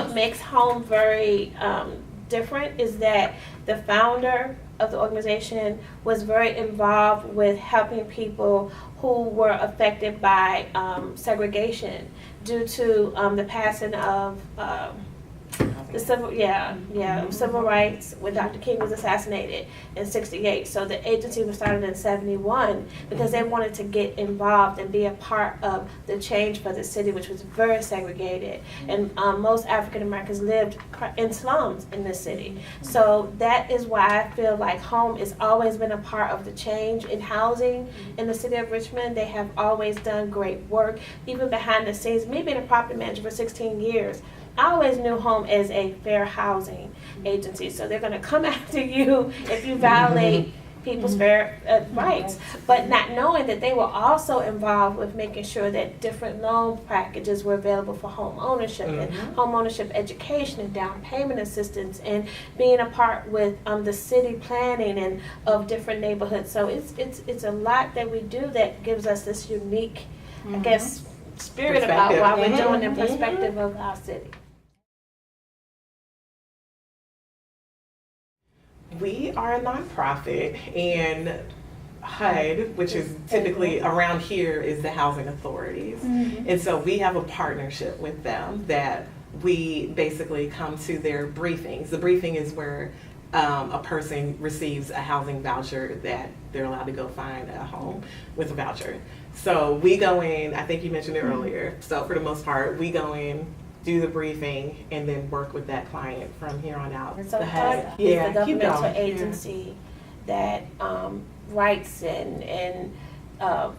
what makes Home very different is that the founder of the organization was very involved with helping people who were affected by segregation due to the passing of the civil rights when Dr. King was assassinated in '68. So the agency was started in '71 because they wanted to get involved and be a part of the change for the city, which was very segregated. And most African Americans lived in slums in the city. So that is why I feel like Home has always been a part of the change in housing in the city of Richmond. They have always done great work, even behind the scenes. Me being a property manager for 16 years, I always knew Home as a fair housing agency. So they're going to come after you if you violate people's fair rights. But not knowing that they were also involved with making sure that different loan packages were available for home ownership and home ownership education and down payment assistance and being a part with the city planning and of different neighborhoods. So it's a lot that we do that gives us this unique, I guess, spirit about why we're doing the perspective of our city. We are a nonprofit, and HUD, which is typically around here, is the housing authorities. And so we have a partnership with them that we basically come to their briefings. The briefing is where a person receives a housing voucher that they're allowed to go find a home with a voucher. So we go in, I think you mentioned it earlier, so for the most part, we go in, do the briefing, and then work with that client from here on out. And so HUD is the governmental agency that writes and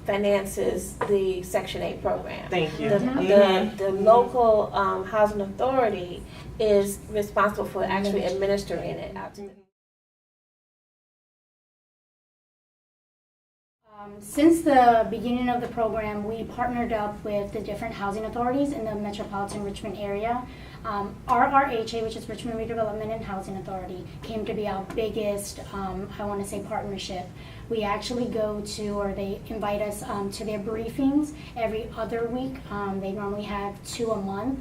finances the Section 8 program. Thank you. The local housing authority is responsible for actually administering it out to the Since the beginning of the program, we partnered up with the different housing authorities in the metropolitan Richmond area. RRHA, which is Richmond Redevelopment and Housing Authority, came to be our biggest, I want to say, partnership. We actually go to, or they invite us to their briefings every other week. They normally have 2 a month.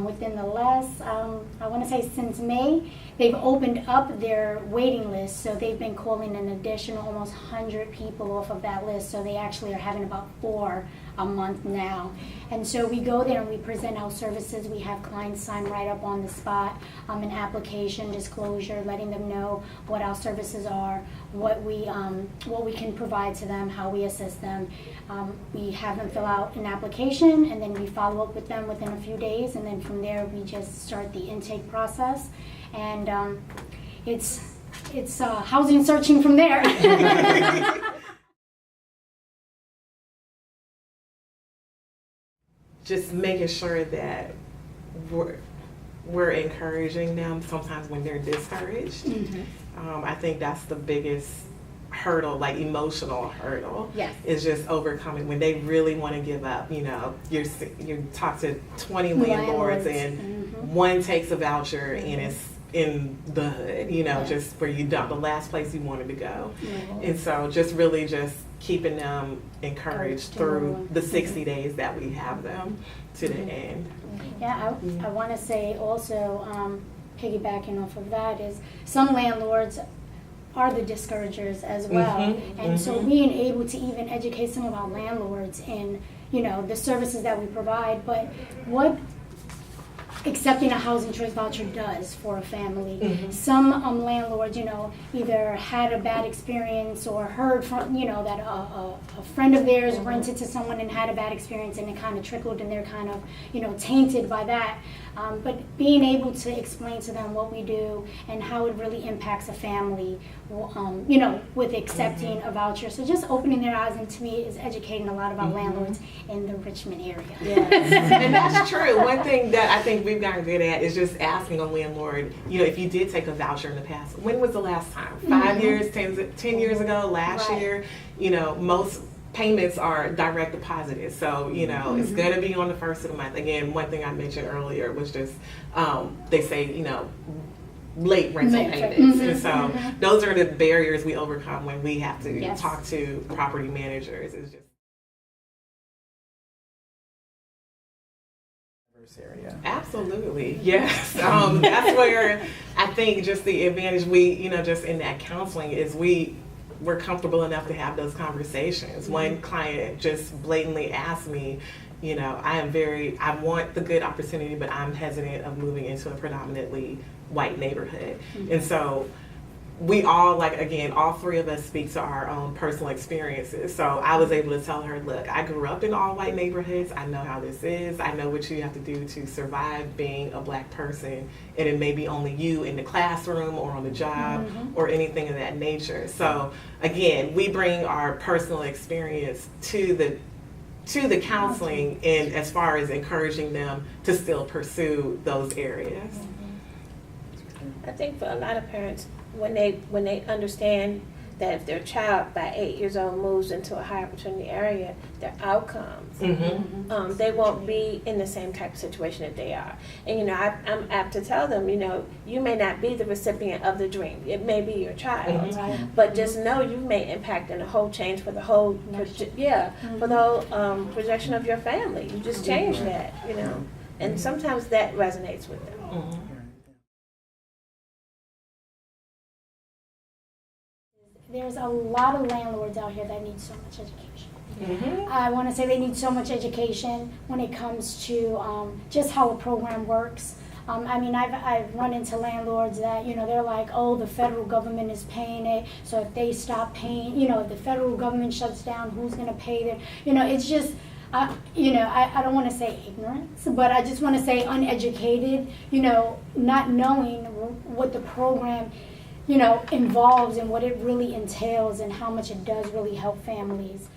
Within the last, I want to say since May, they've opened up their waiting list, so they've been calling an additional almost 100 people off of that list, so they actually are having about 4 a month now. And so we go there and we present our services. We have clients sign right up on the spot, an application disclosure, letting them know what our services are, what we can provide to them, how we assist them. We have them fill out an application, and then we follow up with them within a few days, and then from there we just start the intake process, and it's housing searching from there. Just making sure that we're encouraging them sometimes when they're discouraged. I think that's the biggest hurdle, like emotional hurdle. Yes. Is just overcoming when they really want to give up. You know, you talk to 20 landlords and one takes a voucher and it's in the hood, you know, just where you dump the last place you wanted to go. And so just really just keeping them encouraged through the 60 days that we have them to the end. Yeah, I want to say also, piggybacking off of that, is some landlords are the discouragers as well. And so being able to even educate some of our landlords in, you know, the services that we provide, but what accepting a housing choice voucher does for a family. Some landlords, you know, either had a bad experience or heard from, you know, that a friend of theirs rented to someone and had a bad experience, and it kind of trickled and they're kind of, you know, tainted by that. But being able to explain to them what we do and how it really impacts a family, you know, with accepting a voucher. So just opening their eyes, and to me is educating a lot of our landlords in the Richmond area. And that's true. One thing that I think we've gotten good at is just asking a landlord, you know, if you did take a voucher in the past, when was the last time? 5 years, 10 years ago, last year? You know, most payments are direct deposited, so you know it's going to be on the first of the month. Again, one thing I mentioned earlier was just they say, you know, late rental payments, and so those are the barriers we overcome when we have to talk to property managers. It's just area. Absolutely, yes. That's where I think just the advantage just in that counseling is we're comfortable enough to have those conversations. One client just blatantly asked me, I want the good opportunity, but I'm hesitant of moving into a predominantly white neighborhood. And so we all, all three of us speak to our own personal experiences. So I was able to tell her, look, I grew up in all white neighborhoods. I know how this is. I know what you have to do to survive being a Black person. And it may be only you in the classroom or on the job or anything of that nature. So again, we bring our personal experience to the counseling, and as far as encouraging them to still pursue those areas. I think for a lot of parents, when they understand that if their child by 8 years old moves into a high opportunity area, their outcomes, they won't be in the same type of situation that they are. And I'm apt to tell them, you may not be the recipient of the dream. It may be your child, but just know you may impact in a whole change for the whole, for the whole projection of your family. You just change that, and sometimes that resonates with them. There's a lot of landlords out here that need so much education. I want to say they need so much education when it comes to just how a program works. I've run into landlords that, they're like, oh, the federal government is paying it, so if they stop paying, if the federal government shuts down, who's going to pay them? It's just, I don't want to say ignorance, but I just want to say uneducated, not knowing what the program involves and what it really entails and how much it does really help families.